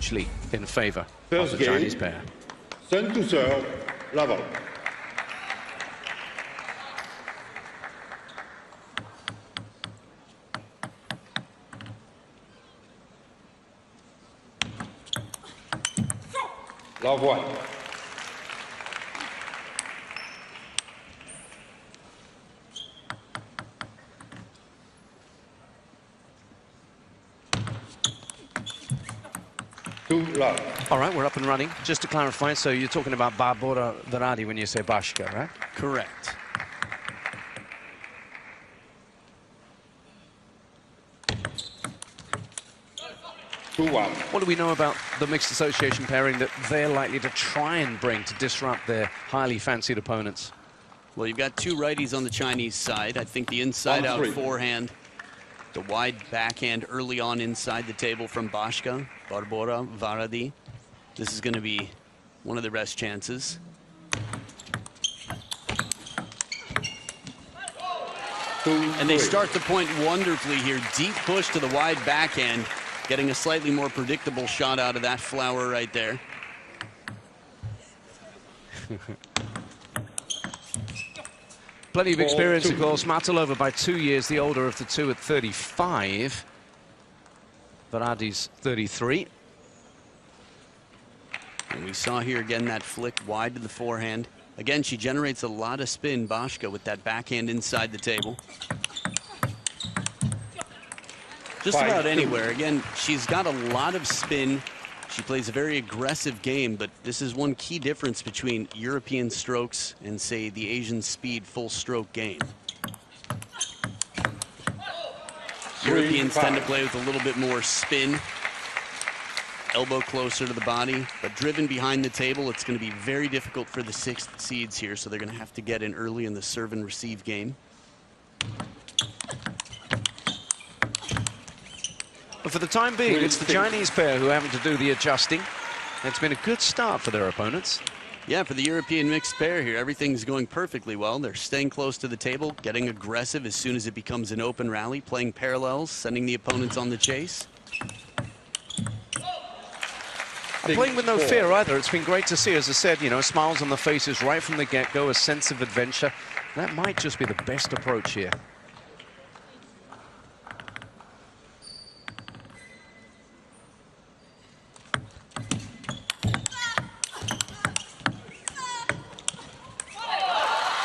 hugely in favor of the Chinese pair. Sun to serve, level. Love one. Love. All right, we're up and running. Just to clarify, so you're talking about Barbora Ravady when you say Bashka, right? Correct. What do we know about the mixed association pairing that they're likely to try and bring to disrupt their highly fancied opponents? Well, you've got two righties on the Chinese side. I think the inside-out forehand, the wide backhand early on inside the table from Bashka, Barbora Ravady. This is going to be one of their best chances. And they start the point wonderfully here. Deep push to the wide backhand, getting a slightly more predictable shot out of that flower right there. Plenty of experience, of course. Matelova by 2 years, the older of the two at 35. Varady's 33. And we saw here again that flick wide to the forehand. Again, she generates a lot of spin, Bashka, with that backhand inside the table. Just about anywhere. Again, she's got a lot of spin. She plays a very aggressive game, but this is one key difference between European strokes and, say, the Asian speed full stroke game. Europeans tend to play with a little bit more spin, elbow closer to the body, but driven behind the table, it's going to be very difficult for the sixth seeds here, so they're going to have to get in early in the serve and receive game. But for the time being, it's the Chinese pair who are having to do the adjusting. It's been a good start for their opponents. Yeah, for the European mixed pair here, everything's going perfectly well. They're staying close to the table, getting aggressive as soon as it becomes an open rally, playing parallels, sending the opponents on the chase. Playing with no fear either. It's been great to see, as I said, you know, smiles on the faces right from the get-go, a sense of adventure. That might just be the best approach here.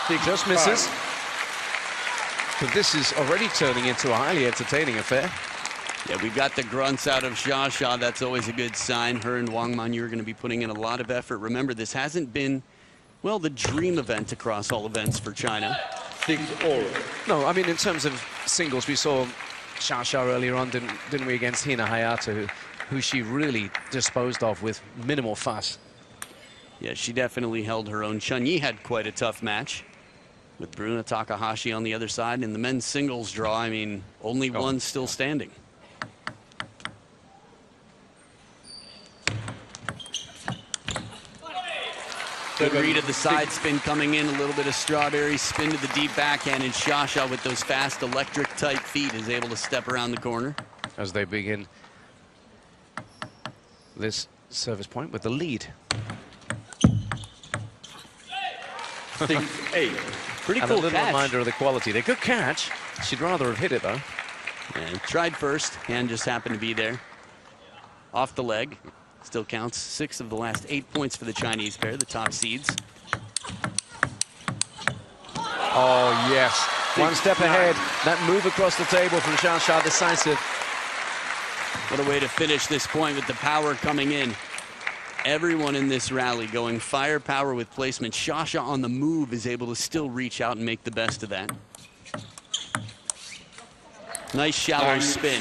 He just misses. But this is already turning into a highly entertaining affair. Yeah, we've got the grunts out of YingSha. That's always a good sign. Her and Wang Manyu are going to be putting in a lot of effort. Remember, this hasn't been, well, the dream event across all events for China. 6-all. No, I mean, in terms of singles, we saw YingSha earlier on, didn't we, against Hana Hayata, who she really disposed of with minimal fuss. Yeah, she definitely held her own. Chunyi had quite a tough match with Bruna Takahashi on the other side. In the men's singles draw, I mean, only one still standing. Good read of the side spin coming in, a little bit of strawberry spin to the deep backhand, and YingSha with those fast electric type feet is able to step around the corner. As they begin this service point with the lead. 6-8. Pretty And cool a little catch. reminder of the quality. They could catch. She'd rather have hit it, though. And tried first, hand just happened to be there. Off the leg. Still counts. 6 of the last 8 points for the Chinese pair, the top seeds. Oh, yes. One step ahead. That move across the table from YingSha, decisive. What a way to finish this point with the power coming in. Everyone in this rally going firepower with placement. YingSha on the move is able to still reach out and make the best of that. Nice shallow spin.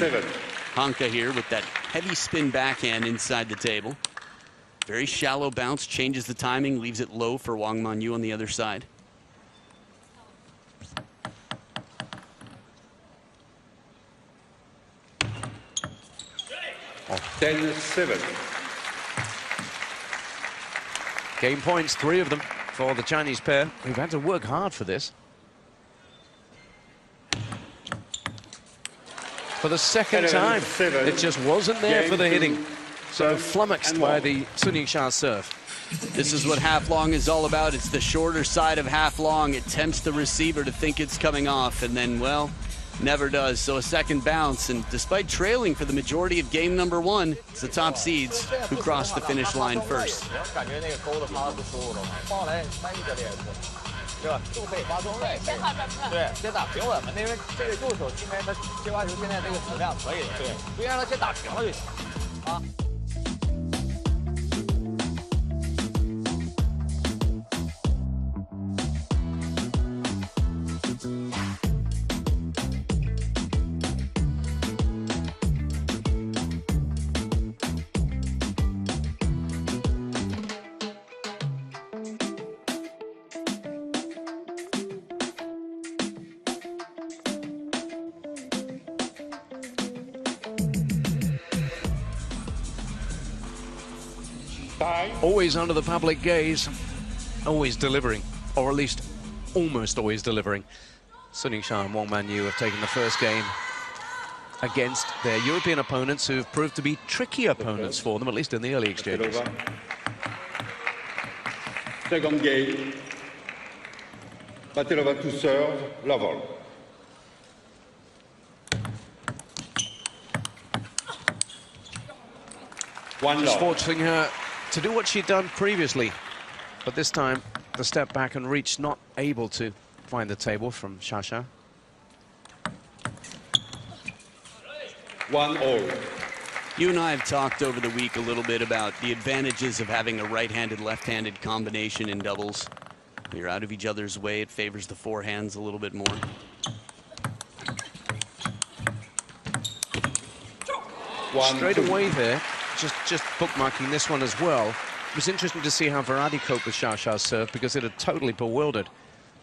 Hanka here with that heavy spin backhand inside the table. Very shallow bounce, changes the timing, leaves it low for Wang Manyu on the other side. Oh, 10-7. Game points, 3 of them for the Chinese pair, who've had to work hard for this. For the second time, it just wasn't there for the hitting. So flummoxed by the Sun Ying-sha serve. This is what half long is all about. It's the shorter side of half long. It tempts the receiver to think it's coming off, and then, well, never does. So a second bounce, and despite trailing for the majority of game number one, it's the top seeds who cross the finish line first. 对吧？就可以发中对，先打平稳嘛，因为这个右手因为他接发球现在这个质量可以的，对，不让他先打平了就行啊。Always under the public gaze, always delivering, or at least almost always delivering. Sun Ying-sha and Wang Manyu have taken the first game against their European opponents, who have proved to be tricky opponents for them, at least in the early exchanges. Second game, Matelova to serve, level. Just forcing her to do what she'd done previously, but this time the step back and reach not able to find the table from YingSha. 1-all. You and I have talked over the week a little bit about the advantages of having a right-handed, left-handed combination in doubles. You're out of each other's way. It favors the forehands a little bit more. Straight away there, just bookmarking this one as well. It was interesting to see how Ravady coped with YingSha's serve, because it had totally bewildered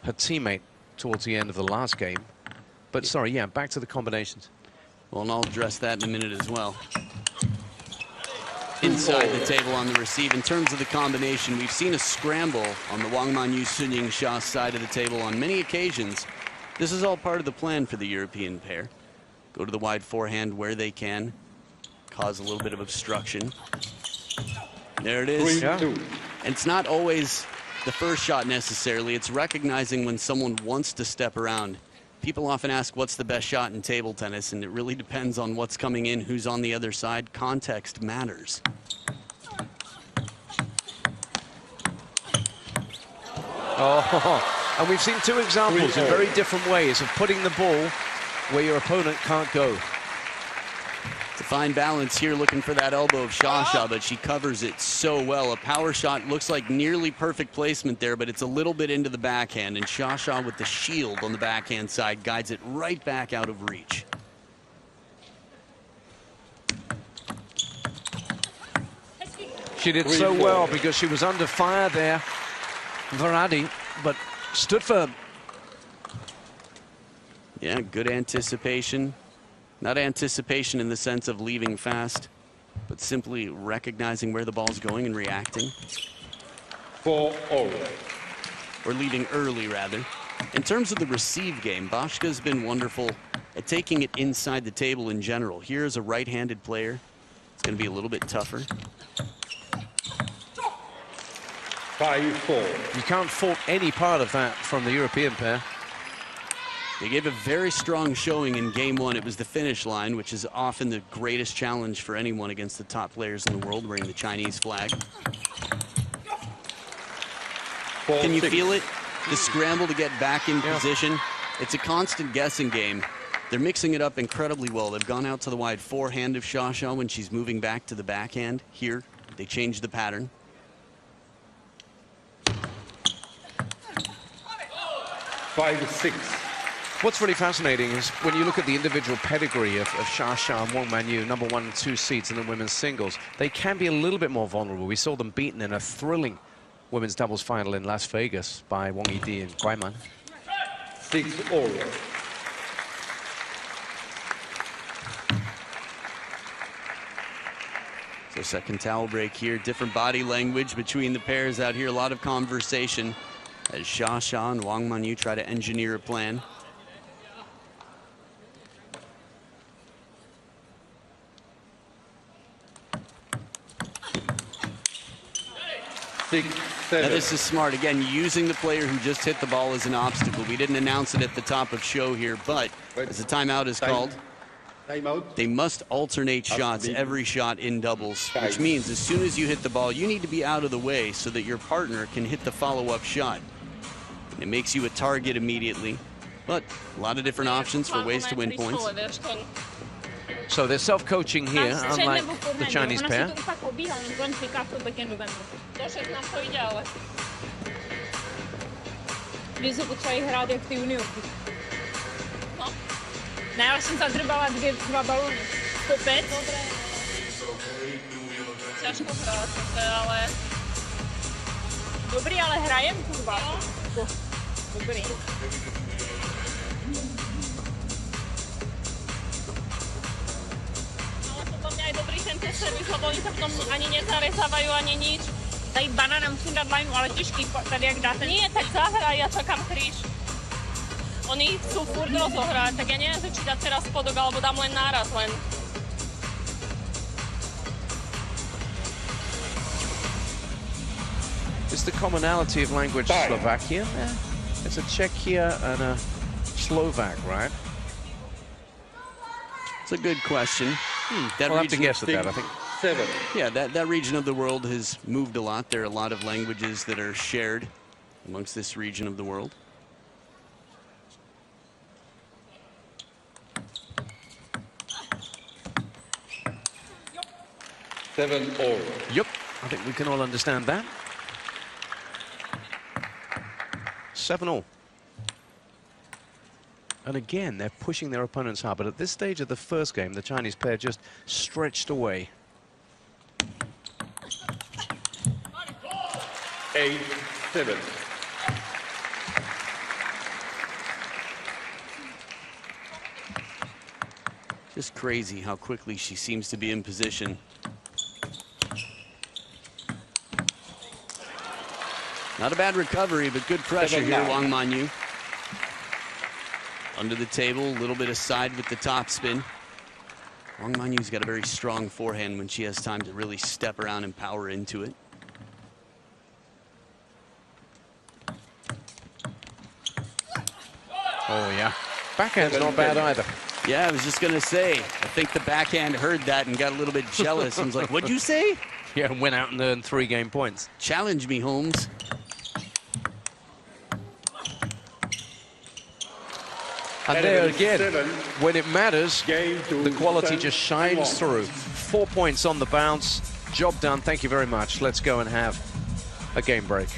her teammate towards the end of the last game. But sorry, yeah, back to the combinations. Well, and I'll address that in a minute as well. Inside the table on the receive, in terms of the combination, we've seen a scramble on the Wang Manyu Sun Ying-sha side of the table on many occasions. This is all part of the plan for the European pair. Go to the wide forehand where they can, cause a little bit of obstruction. There it is. Yeah. And it's not always the first shot necessarily. It's recognizing when someone wants to step around. People often ask what's the best shot in table tennis, and it really depends on what's coming in, who's on the other side. Context matters. Oh, and we've seen two examples in very different ways of putting the ball where your opponent can't go. It's a fine balance here, looking for that elbow of YingSha, but she covers it so well. A power shot looks like nearly perfect placement there, but it's a little bit into the backhand, and YingSha with the shield on the backhand side guides it right back out of reach. She did so well because she was under fire there, Ravady, but stood firm. Yeah, good anticipation. Not anticipation in the sense of leaving fast, but simply recognizing where the ball's going and reacting. 4-all. Or leaving early, rather. In terms of the receive game, Boschka's been wonderful at taking it inside the table in general. Here is a right-handed player. It's going to be a little bit tougher. 5-4. You can't fault any part of that from the European pair. They gave a very strong showing in game one. It was the finish line, which is often the greatest challenge for anyone against the top players in the world wearing the Chinese flag. Can you feel it? The scramble to get back in position. It's a constant guessing game. They're mixing it up incredibly well. They've gone out to the wide forehand of YingSha when she's moving back to the backhand. Here, they changed the pattern. 5-6. What's really fascinating is when you look at the individual pedigree of YingSha and Wang Manyu, number 1 and 2 seeds in the women's singles, they can be a little bit more vulnerable. We saw them beaten in a thrilling women's doubles final in Las Vegas by Wang Yidi and Guaiman. 6-all. So second towel break here. Different body language between the pairs out here. A lot of conversation as YingSha and Wang Manyu try to engineer a plan. 6, Now 7. this is smart. Again, using the player who just hit the ball as an obstacle. We didn't announce it at the top of show here, but as the timeout is called, Timeout. they must alternate shots every shot in doubles, which means as soon as you hit the ball, you need to be out of the way so that your partner can hit the follow-up shot. And it makes you a target immediately, but a lot of different options for ways to win points. So they're self-coaching here, unlike the Chinese pair. Ne, já jsem zadrbala dva balony. Kopec. Těžko hrát, ale... Dobrý, ale hrajem, kurva. Dobrý. Ale potom měli dobrý tento servis, lebo oni se v tom ani nezarezávají, ani nič. Tady banana musím dát lineu, ale těžký, tady jak dáte. Nie, tak zahraj, ja čakám kríž. Oni chcú furt rozohrať, tak ja neviem, či dať teraz spodok, alebo dám len náraz len. Is the commonality of language Slovakian there? It's a Czechia and a Slovak, right? It's a good question. I'll have to guess at that, I think. 7. Yeah, that region of the world has moved a lot. There are a lot of languages that are shared amongst this region of the world. All. Yep, I think we can all understand that. 7-all. And again, they're pushing their opponents hard, but at this stage of the first game, the Chinese pair just stretched away. 8-7. Just crazy how quickly she seems to be in position. Not a bad recovery, but good pressure here, Wang Manyu. Under the table, a little bit aside with the top spin. Wang Manyu's got a very strong forehand when she has time to really step around and power into it. Oh, yeah. Backhand's not bad either. Yeah, I was just going to say, I think the backhand heard that and got a little bit jealous and was like, what'd you say? Yeah, and went out and earned 3 game points. Challenge me, Holmes. And there again, when it matters, the quality just shines through. 4 points on the bounce. Job done. Thank you very much. Let's go and have a game break.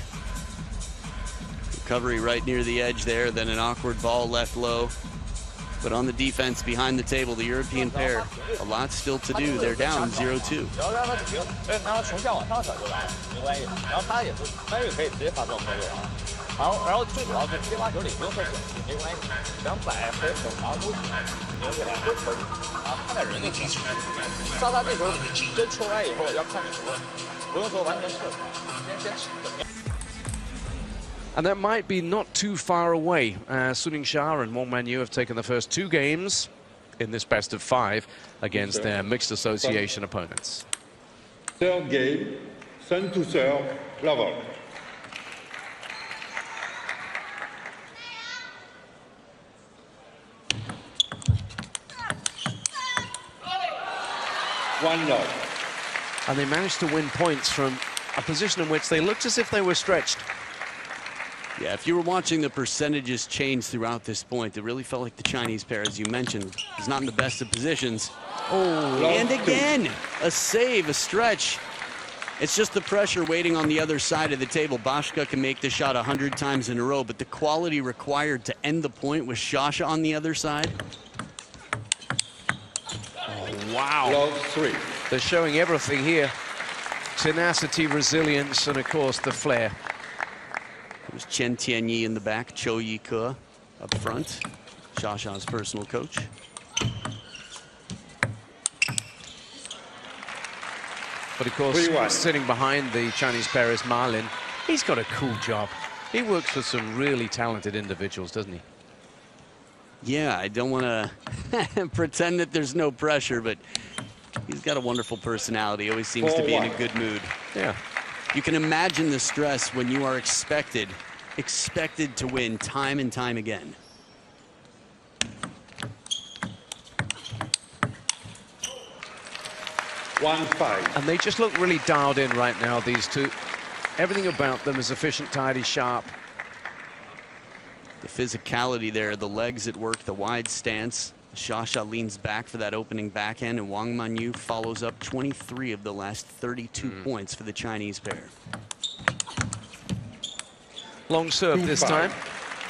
Recovery right near the edge there, then an awkward ball left low. But on the defense behind the table, the European pair, a lot still to do. They're down 0-2. And that might be not too far away. YingSha and Wang Manyu have taken the first 2 games in this best of 5 against their mixed association opponents. Third game, Sun to serve, level. One love. And they managed to win points from a position in which they looked as if they were stretched. Yeah, if you were watching the percentages change throughout this point, it really felt like the Chinese pair, as you mentioned, is not in the best of positions. Oh, and again, a save, a stretch. It's just the pressure waiting on the other side of the table. Bashka can make the shot 100 times in a row, but the quality required to end the point with Shasha on the other side. Oh, wow. Love 3. They're showing everything here. Tenacity, resilience, and of course the flair. It was Chen Tianyi in the back, Cho Yi-ke up front, Shasha's personal coach. But of course, sitting behind the Chinese pair is Marlin. He's got a cool job. He works with some really talented individuals, doesn't he? Yeah, I don't want to pretend that there's no pressure, but he's got a wonderful personality. Always seems to be in a good mood. Yeah. You can imagine the stress when you are expected to win time and time again. And they just look really dialed in right now, these two. Everything about them is efficient, tidy, sharp. The physicality there, the legs at work, the wide stance. YingSha leans back for that opening backhand, and Wang Manyu follows up 23 of the last 32 points for the Chinese pair. Long serve this time.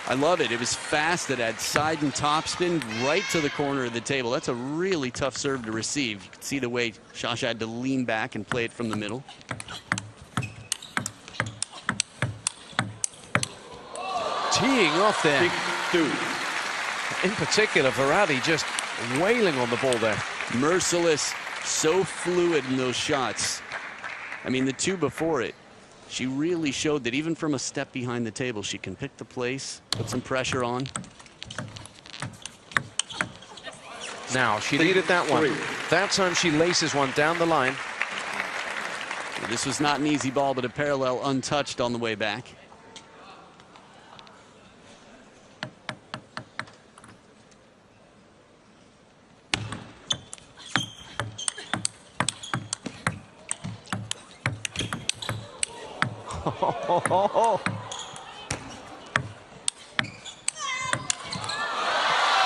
I love it. It was fast. It had side and top spin right to the corner of the table. That's a really tough serve to receive. You can see the way YingSha had to lean back and play it from the middle. Teeing off there. In particular, Ravady just wailing on the ball there. Merciless, so fluid in those shots. I mean, the two before it, she really showed that even from a step behind the table, she can pick the place, put some pressure on. Now, she needed that one. That time she laces one down the line. This was not an easy ball, but a parallel untouched on the way back.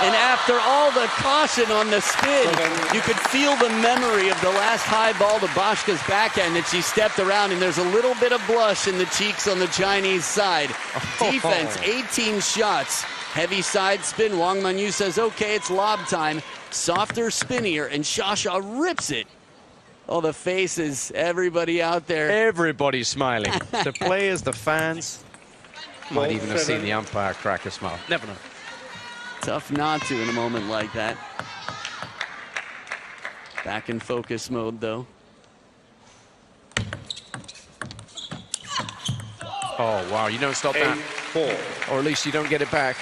And after all the caution on the spin, you could feel the memory of the last high ball to Boschka's backhand that she stepped around, and there's a little bit of blush in the cheeks on the Chinese side. Defense, 18 shots. Heavy side spin. Wang Manyu says, okay, it's lob time. Softer, spinnier, and YingSha rips it. Oh, the faces, everybody out there. Everybody's smiling. The players, the fans. Might even have seen the umpire crack a smile. Never know. Tough not to in a moment like that. Back in focus mode, though. Oh, wow, you don't stop that. 8-4. Or at least you don't get it back.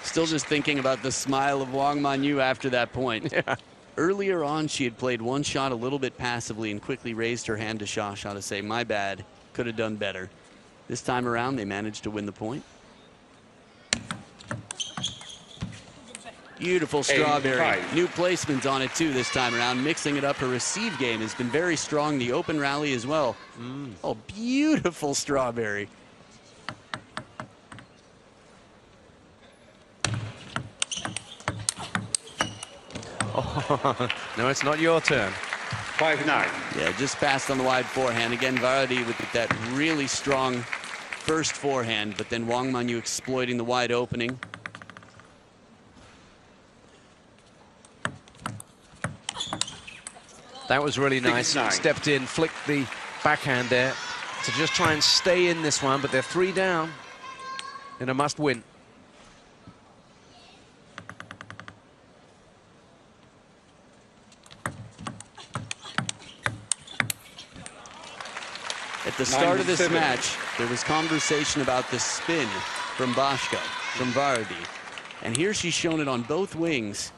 Still just thinking about the smile of Wang Manyu after that point. Yeah. Earlier on, she had played one shot a little bit passively and quickly raised her hand to YingSha to say, my bad, could have done better. This time around, they managed to win the point. Beautiful strawberry. New placements on it, too, this time around. Mixing it up. Her receive game has been very strong. The open rally as well. Oh, beautiful strawberry. Oh, no, it's not your turn. 5-9. Yeah, just passed on the wide forehand. Again, Ravady with that really strong first forehand, but then Wang Manyu exploiting the wide opening. That was really nice. Stepped in, flicked the backhand there to just try and stay in this one, but they're 3 down in a must-win. At the start of this match, there was conversation about the spin from Boschka, from Ravady. And here she's shown it on both wings.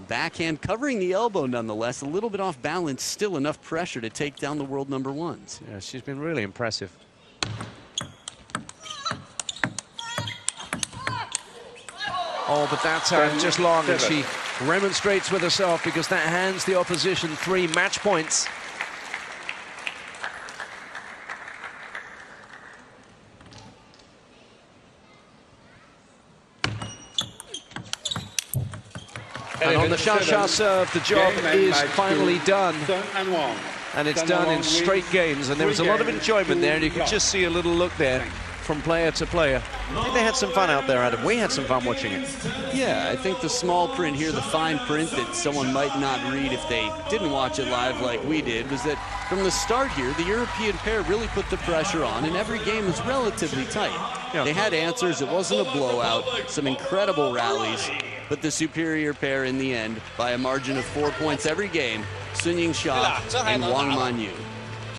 Backhand covering the elbow nonetheless, a little bit off balance, still enough pressure to take down the world number ones. Yeah, she's been really impressive. Oh, but that's just long, and she remonstrates with herself because that hands the opposition 3 match points. And on the YingSha serve, the job is finally done. And it's done in straight games. And there was a lot of enjoyment there, and you could just see a little look there from player to player. I think they had some fun out there, Adam. We had some fun watching it. Yeah, I think the small print here, the fine print that someone might not read if they didn't watch it live like we did, was that from the start here, the European pair really put the pressure on, and every game was relatively tight. Yeah. They had answers. It wasn't a blowout. Some incredible rallies. But the superior pair in the end, by a margin of 4 points every game, YingSha and Wang Manyu.